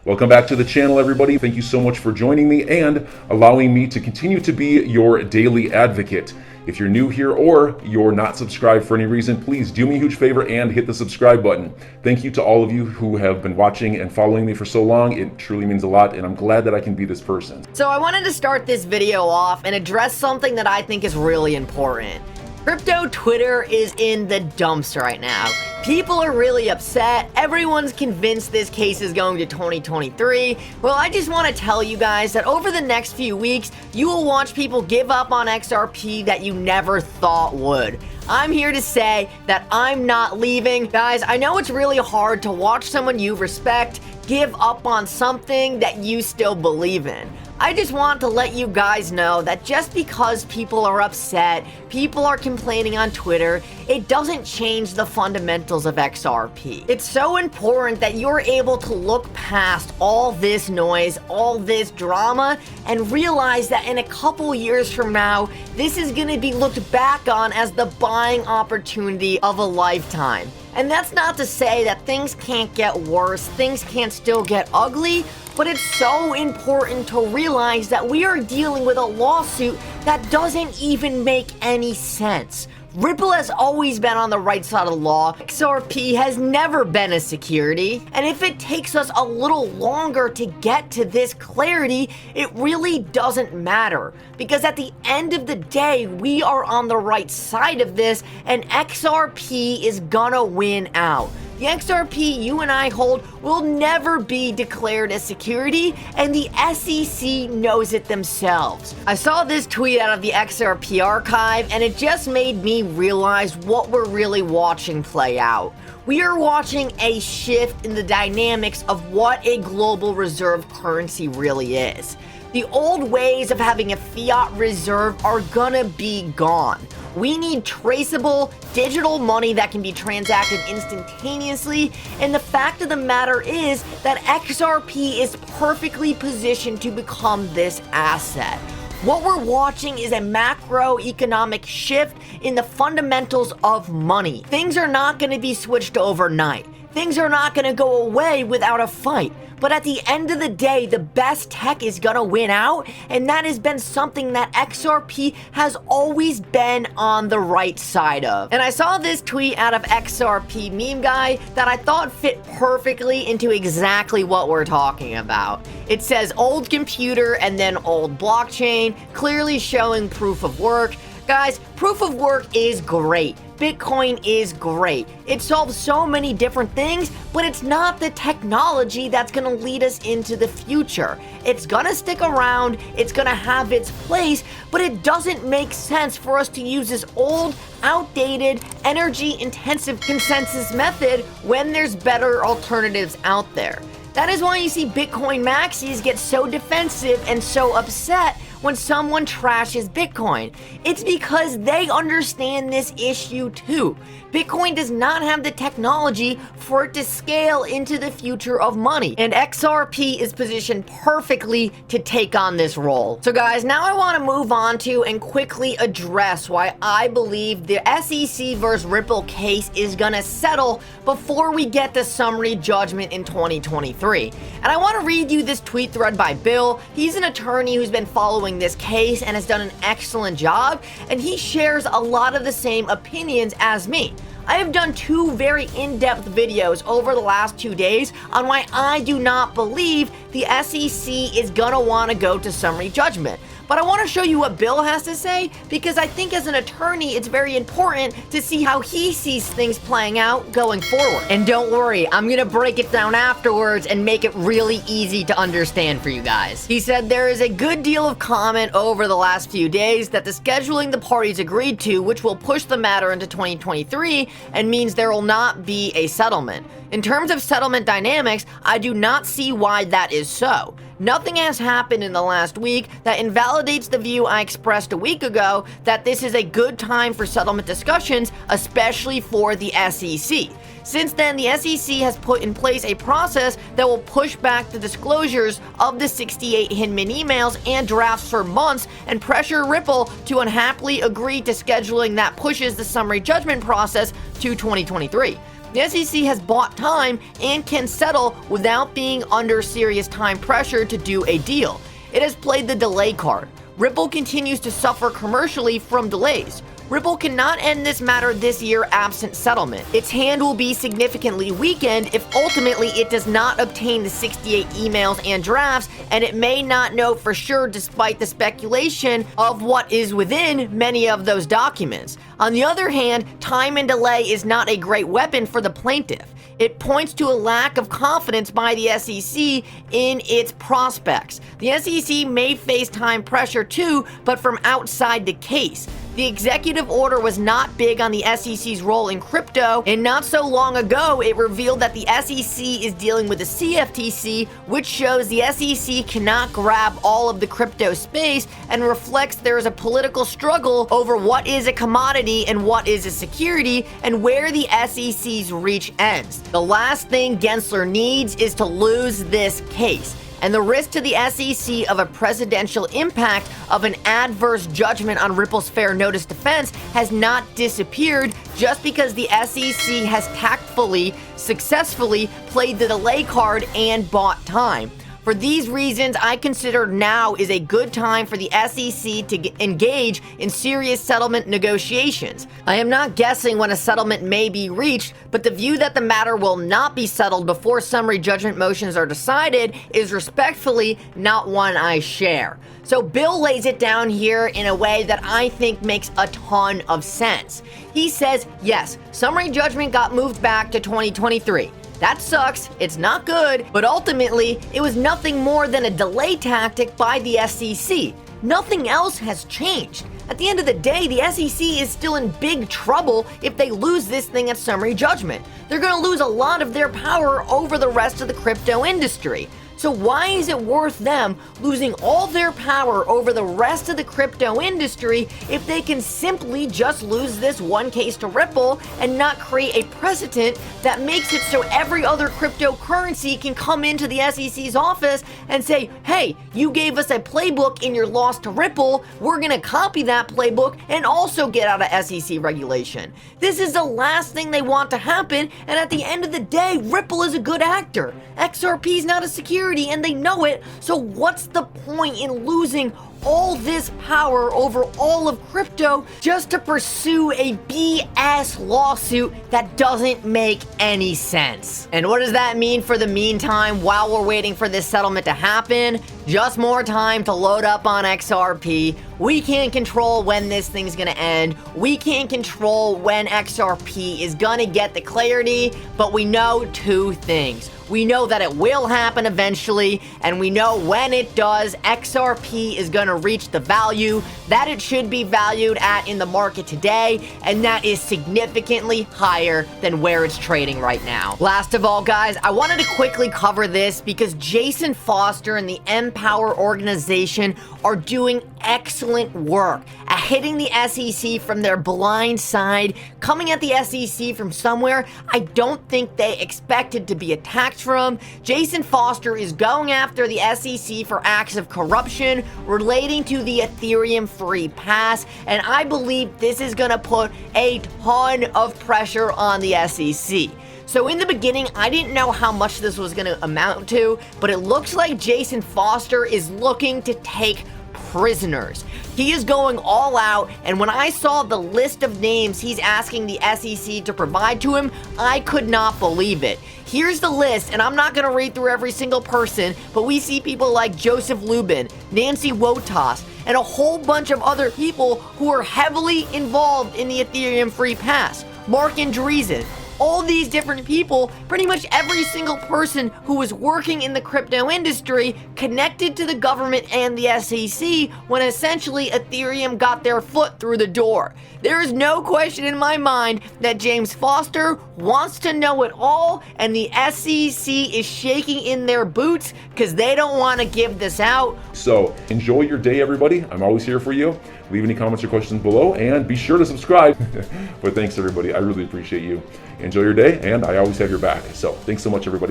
Welcome back to the channel, everybody. Thank you so much for joining me and allowing me to continue to be your daily advocate. If you're new here or you're not subscribed for any reason, please do me a huge favor and hit the subscribe button. Thank you to all of you who have been watching and following me for so long. It truly means a lot, and I'm glad that I can be this person. So I wanted to start this video off and address something that I think is really important. Crypto Twitter is in the dumps right now. People are really upset. Everyone's convinced this case is going to 2023. Well, I just want to tell you guys that over the next few weeks, you will watch people give up on XRP that you never thought would. I'm here to say that I'm not leaving. Guys, I know it's really hard to watch someone you respect give up on something that you still believe in. I just want to let you guys know that just because people are upset, people are complaining on Twitter, it doesn't change the fundamentals of XRP. It's so important that you're able to look past all this noise, all this drama, and realize that in a couple years from now, this is going to be looked back on as the buying opportunity of a lifetime. And that's not to say that things can't get worse, things can't still get ugly, but it's so important to realize that we are dealing with a lawsuit that doesn't even make any sense. Ripple has always been on the right side of the law. XRP has never been a security. And if it takes us a little longer to get to this clarity, it really doesn't matter. Because at the end of the day, we are on the right side of this, and XRP is gonna win out. The XRP you and I hold will never be declared a security, and the SEC knows it themselves. I saw this tweet out of the XRP archive, and it just made me realize what we're really watching play out. We are watching a shift in the dynamics of what a global reserve currency really is. The old ways of having a fiat reserve are gonna be gone. We need traceable digital money that can be transacted instantaneously, and the fact of the matter is that XRP is perfectly positioned to become this asset. What we're watching is a macroeconomic shift in the fundamentals of money. Things are not going to be switched overnight. Things are not going to go away without a fight. But at the end of the day, the best tech is gonna win out, and that has been something that XRP has always been on the right side of. And I saw this tweet out of XRP Meme Guy that I thought fit perfectly into exactly what we're talking about. It says old computer and then old blockchain, clearly showing proof of work. Guys, proof of work is great. Bitcoin is great. It solves so many different things, but it's not the technology that's gonna lead us into the future. It's gonna stick around, it's gonna have its place, but it doesn't make sense for us to use this old, outdated, energy-intensive consensus method when there's better alternatives out there. That is why you see Bitcoin maxis get so defensive and so upset when someone trashes Bitcoin. It's because they understand this issue too. Bitcoin does not have the technology for it to scale into the future of money, and XRP is positioned perfectly to take on this role. So guys, now I want to move on to and quickly address why I believe the SEC versus Ripple case is gonna settle before we get the summary judgment in 2023. And I want to read you this tweet thread by Bill. He's an attorney who's been following this case and has done an excellent job, and he shares a lot of the same opinions as me. I have done two very in-depth videos over the last 2 days on why I do not believe the SEC is gonna want to go to summary judgment. But I want to show you what Bill has to say, because I think as an attorney, it's very important to see how he sees things playing out going forward. And don't worry, I'm going to break it down afterwards and make it really easy to understand for you guys. He said there is a good deal of comment over the last few days that the scheduling the parties agreed to, which will push the matter into 2023 and means there will not be a settlement. In terms of settlement dynamics, I do not see why that is so. Nothing has happened in the last week that invalidates the view I expressed a week ago that this is a good time for settlement discussions, especially for the SEC. Since then, the SEC has put in place a process that will push back the disclosures of the 68 Hinman emails and drafts for months and pressure Ripple to unhappily agree to scheduling that pushes the summary judgment process to 2023. The SEC has bought time and can settle without being under serious time pressure to do a deal. It has played the delay card. Ripple continues to suffer commercially from delays. Ripple cannot end this matter this year absent settlement. Its hand will be significantly weakened if ultimately it does not obtain the 68 emails and drafts, and it may not know for sure despite the speculation of what is within many of those documents. On the other hand, time and delay is not a great weapon for the plaintiff. It points to a lack of confidence by the SEC in its prospects. The SEC may face time pressure too, but from outside the case. The executive order was not big on the SEC's role in crypto, and not so long ago it revealed that the SEC is dealing with the CFTC, which shows the SEC cannot grab all of the crypto space and reflects there is a political struggle over what is a commodity and what is a security and where the SEC's reach ends. The last thing Gensler needs is to lose this case. And the risk to the SEC of a presidential impact of an adverse judgment on Ripple's fair notice defense has not disappeared just because the SEC has tactfully, successfully played the delay card and bought time. For these reasons, I consider now is a good time for the SEC to engage in serious settlement negotiations. I am not guessing when a settlement may be reached, but the view that the matter will not be settled before summary judgment motions are decided is respectfully not one I share. So Bill lays it down here in a way that I think makes a ton of sense. He says, yes, summary judgment got moved back to 2023. That sucks, it's not good, but ultimately, it was nothing more than a delay tactic by the SEC. Nothing else has changed. At the end of the day, the SEC is still in big trouble if they lose this thing at summary judgment. They're gonna lose a lot of their power over the rest of the crypto industry. So why is it worth them losing all their power over the rest of the crypto industry if they can simply just lose this one case to Ripple and not create a precedent that makes it so every other cryptocurrency can come into the SEC's office and say, hey, you gave us a playbook in your loss to Ripple, we're gonna copy that playbook and also get out of SEC regulation. This is the last thing they want to happen, and at the end of the day, Ripple is a good actor. XRP is not a security and they know it, so what's the point in losing all this power over all of crypto just to pursue a BS lawsuit that doesn't make any sense? And what does that mean for the meantime while we're waiting for this settlement to happen? Just more time to load up on XRP. We can't control when this thing's gonna end. We can't control when XRP is gonna get the clarity, but we know two things. We know that it will happen eventually, and we know when it does, XRP is gonna reach the value that it should be valued at in the market today, and that is significantly higher than where it's trading right now. Last of all, guys, I wanted to quickly cover this because Jason Foster and the Empower organization are doing excellent work at hitting the SEC from their blind side, coming at the SEC from somewhere I don't think they expected to be attacked from. Jason Foster is going after the SEC for acts of corruption relating to the Ethereum free pass, and I believe this is gonna put a ton of pressure on the SEC. So in the beginning, I didn't know how much this was gonna amount to, but it looks like Jason Foster is looking to take prisoners. He is going all out, and when I saw the list of names he's asking the SEC to provide to him, I could not believe it. Here's the list, and I'm not going to read through every single person, but we see people like Joseph Lubin, Nancy Wotas, and a whole bunch of other people who are heavily involved in the Ethereum free pass. Mark Andreessen. All these different people, pretty much every single person who was working in the crypto industry connected to the government and the SEC when essentially Ethereum got their foot through the door. There is no question in my mind that James Foster wants to know it all, and the SEC is shaking in their boots because they don't want to give this out. So enjoy your day, everybody. I'm always here for you. Leave any comments or questions below, and be sure to subscribe. But thanks, everybody. I really appreciate you. Enjoy your day, and I always have your back. So thanks so much, everybody.